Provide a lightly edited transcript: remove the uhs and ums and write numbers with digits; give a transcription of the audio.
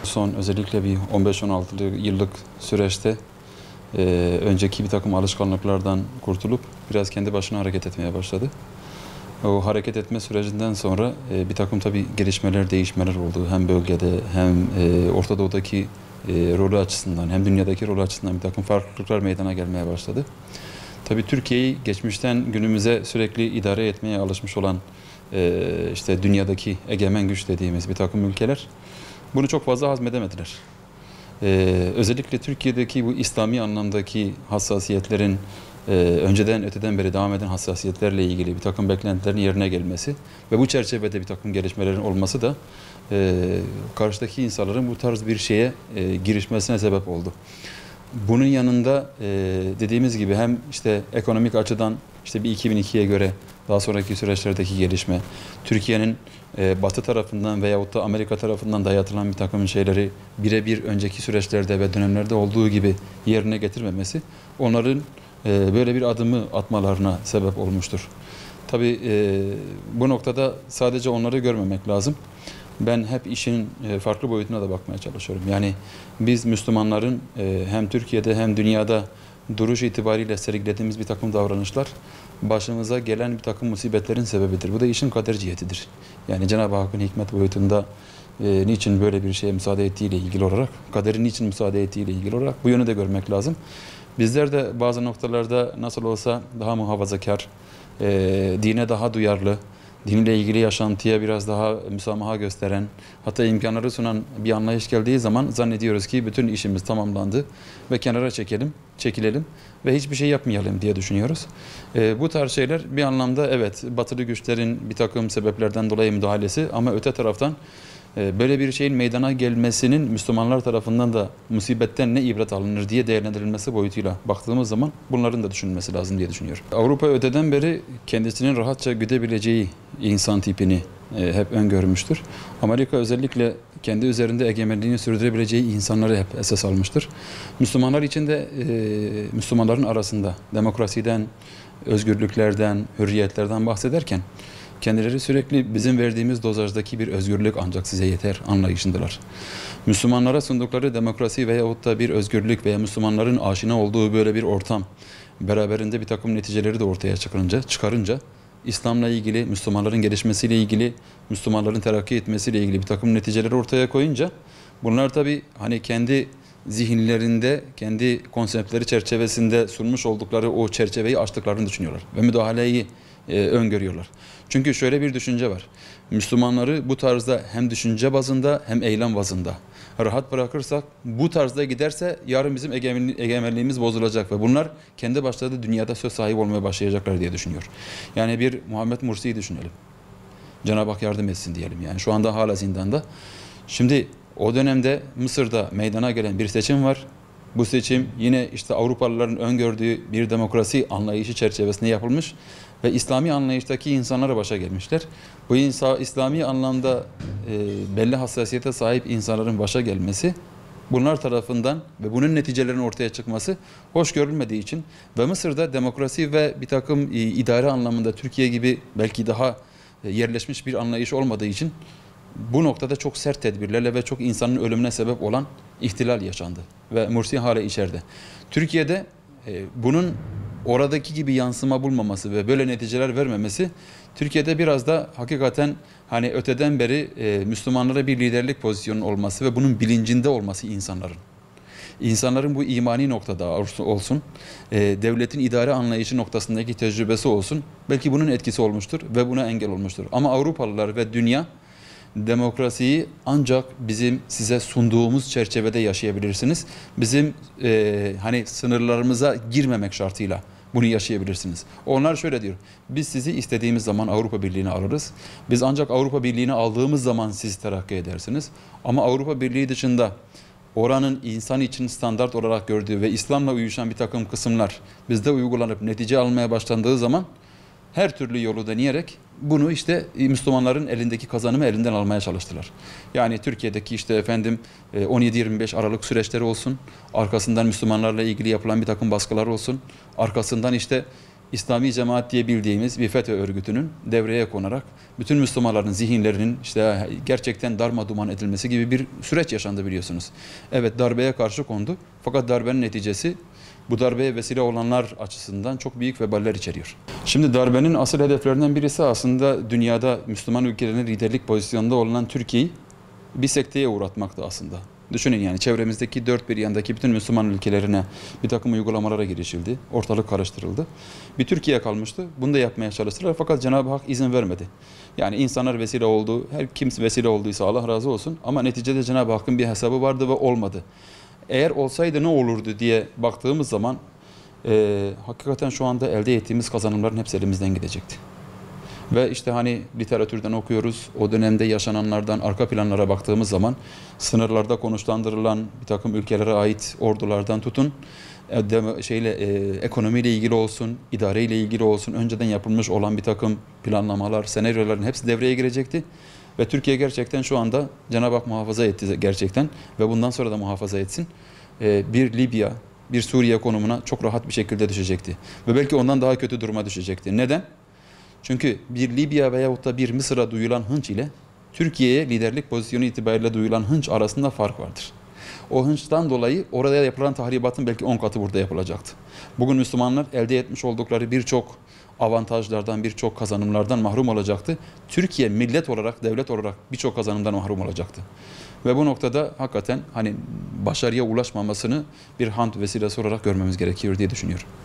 Son özellikle bir 15-16 yıllık süreçte önceki bir takım alışkanlıklardan kurtulup biraz kendi başına hareket etmeye başladı. O hareket etme sürecinden sonra bir takım tabii gelişmeler, değişmeler oldu. Hem bölgede hem Orta Doğu'daki rolü açısından hem dünyadaki rolü açısından bir takım farklılıklar meydana gelmeye başladı. Tabii Türkiye'yi geçmişten günümüze sürekli idare etmeye alışmış olan işte dünyadaki egemen güç dediğimiz bir takım ülkeler bunu çok fazla hazmedemediler. Özellikle Türkiye'deki bu İslami anlamdaki hassasiyetlerin önceden öteden beri devam eden hassasiyetlerle ilgili bir takım beklentilerin yerine gelmesi ve bu çerçevede bir takım gelişmelerin olması da karşıdaki insanların bu tarz bir şeye girişmesine sebep oldu. Bunun yanında dediğimiz gibi hem işte ekonomik açıdan işte bir 2002'ye göre daha sonraki süreçlerdeki gelişme, Türkiye'nin Batı tarafından veyahut da Amerika tarafından dayatılan bir takım şeyleri birebir önceki süreçlerde ve dönemlerde olduğu gibi yerine getirmemesi onların böyle bir adımı atmalarına sebep olmuştur. Tabii bu noktada sadece onları görmemek lazım. Ben hep işin farklı boyutuna da bakmaya çalışıyorum. Yani biz Müslümanların hem Türkiye'de hem dünyada duruş itibariyle sergilediğimiz bir takım davranışlar başımıza gelen bir takım musibetlerin sebebidir. Bu da işin kader cihetidir. Yani Cenab-ı Hakk'ın hikmet boyutunda niçin böyle bir şeye müsaade ettiğiyle ilgili olarak, kaderin niçin müsaade ettiğiyle ilgili olarak bu yönü de görmek lazım. Bizler de bazı noktalarda nasıl olsa daha muhafazakar, dine daha duyarlı, dinle ilgili yaşantıya biraz daha müsamaha gösteren, hatta imkanları sunan bir anlayış geldiği zaman zannediyoruz ki bütün işimiz tamamlandı ve kenara çekilelim ve hiçbir şey yapmayalım diye düşünüyoruz. Bu tarz şeyler bir anlamda evet batılı güçlerin bir takım sebeplerden dolayı müdahalesi ama öte taraftan böyle bir şeyin meydana gelmesinin Müslümanlar tarafından da musibetten ne ibret alınır diye değerlendirilmesi boyutuyla baktığımız zaman bunların da düşünülmesi lazım diye düşünüyorum. Avrupa öteden beri kendisinin rahatça güdebileceği insan tipini hep öngörmüştür. Amerika özellikle kendi üzerinde egemenliğini sürdürebileceği insanları hep esas almıştır. Müslümanlar için de Müslümanların arasında demokrasiden, özgürlüklerden, hürriyetlerden bahsederken kendileri sürekli bizim verdiğimiz dozajdaki bir özgürlük ancak size yeter anlayışındalar. Müslümanlara sundukları demokrasi veyahut da bir özgürlük veya Müslümanların aşina olduğu böyle bir ortam beraberinde bir takım neticeleri de ortaya çıkarınca İslam'la ilgili, Müslümanların gelişmesiyle ilgili, Müslümanların terakki etmesiyle ilgili bir takım neticeleri ortaya koyunca bunlar tabii hani kendi zihinlerinde, kendi konseptleri çerçevesinde sunmuş oldukları o çerçeveyi aştıklarını düşünüyorlar ve müdahaleyi öngörüyorlar. Çünkü şöyle bir düşünce var. Müslümanları bu tarzda hem düşünce bazında hem eylem bazında rahat bırakırsak bu tarzda giderse yarın bizim egemenliğimiz bozulacak ve bunlar kendi başları dünyada söz sahibi olmaya başlayacaklar diye düşünüyor. Yani bir Muhammed Mursi'yi düşünelim. Cenab-ı Hak yardım etsin diyelim. Yani şu anda hala zindanda. Şimdi o dönemde Mısır'da meydana gelen bir seçim var. Bu seçim yine işte Avrupalıların öngördüğü bir demokrasi anlayışı çerçevesinde yapılmış ve İslami anlayıştaki insanlara başa gelmişler. Bu İslami anlamda belli hassasiyete sahip insanların başa gelmesi bunlar tarafından ve bunun neticelerinin ortaya çıkması hoş görülmediği için ve Mısır'da demokrasi ve bir takım idare anlamında Türkiye gibi belki daha yerleşmiş bir anlayış olmadığı için bu noktada çok sert tedbirlerle ve çok insanın ölümüne sebep olan ihtilal yaşandı ve Mursi hala içeride. Türkiye'de bunun oradaki gibi yansıma bulmaması ve böyle neticeler vermemesi Türkiye'de biraz da hakikaten hani öteden beri Müslümanlara bir liderlik pozisyonu olması ve bunun bilincinde olması İnsanların bu imani noktada olsun, devletin idare anlayışı noktasındaki tecrübesi olsun belki bunun etkisi olmuştur ve buna engel olmuştur. Ama Avrupalılar ve dünya demokrasiyi ancak bizim size sunduğumuz çerçevede yaşayabilirsiniz. Bizim hani sınırlarımıza girmemek şartıyla bunu yaşayabilirsiniz. Onlar şöyle diyor. Biz sizi istediğimiz zaman Avrupa Birliği'ne alırız. Biz ancak Avrupa Birliği'ne aldığımız zaman siz terakki edersiniz. Ama Avrupa Birliği dışında oranın insan için standart olarak gördüğü ve İslam'la uyuşan bir takım kısımlar bizde uygulanıp netice almaya başlandığı zaman her türlü yolu deneyerek bunu işte Müslümanların elindeki kazanımı elinden almaya çalıştılar. Yani Türkiye'deki işte efendim 17-25 Aralık süreçleri olsun, arkasından Müslümanlarla ilgili yapılan bir takım baskılar olsun, arkasından işte İslami Cemaat diye bildiğimiz bir FETÖ örgütünün devreye konarak bütün Müslümanların zihinlerinin işte gerçekten darmaduman edilmesi gibi bir süreç yaşandı biliyorsunuz. Evet, darbeye karşı kondu fakat darbenin neticesi bu darbeye vesile olanlar açısından çok büyük veballer içeriyor. Şimdi darbenin asıl hedeflerinden birisi aslında dünyada Müslüman ülkelerin liderlik pozisyonunda olan Türkiye'yi bir sekteye uğratmaktı aslında. Düşünün yani çevremizdeki dört bir yandaki bütün Müslüman ülkelerine bir takım uygulamalara girişildi. Ortalık karıştırıldı. Bir Türkiye kalmıştı. Bunu da yapmaya çalıştılar fakat Cenab-ı Hak izin vermedi. Yani insanlar vesile oldu. Her kimse vesile olduysa Allah razı olsun. Ama neticede Cenab-ı Hakk'ın bir hesabı vardı ve olmadı. Eğer olsaydı ne olurdu diye baktığımız zaman hakikaten şu anda elde ettiğimiz kazanımların hepsi elimizden gidecekti. Ve işte hani literatürden okuyoruz, o dönemde yaşananlardan arka planlara baktığımız zaman sınırlarda konuşlandırılan bir takım ülkelere ait ordulardan tutun, ekonomiyle ilgili olsun, idareyle ilgili olsun, önceden yapılmış olan bir takım planlamalar, senaryoların hepsi devreye girecekti. Ve Türkiye gerçekten şu anda Cenab-ı Hak muhafaza etti gerçekten ve bundan sonra da muhafaza etsin. Bir Libya, bir Suriye konumuna çok rahat bir şekilde düşecekti. Ve belki ondan daha kötü duruma düşecekti. Neden? Çünkü bir Libya veyahut da bir Mısır'a duyulan hınç ile Türkiye'ye liderlik pozisyonu itibariyle duyulan hınç arasında fark vardır. O hınçtan dolayı orada yapılan tahribatın belki 10 katı burada yapılacaktı. Bugün Müslümanlar elde etmiş oldukları birçok avantajlardan, birçok kazanımlardan mahrum olacaktı. Türkiye millet olarak, devlet olarak birçok kazanımdan mahrum olacaktı. Ve bu noktada hakikaten hani başarıya ulaşmamasını bir hamd vesilesi olarak görmemiz gerekiyor diye düşünüyorum.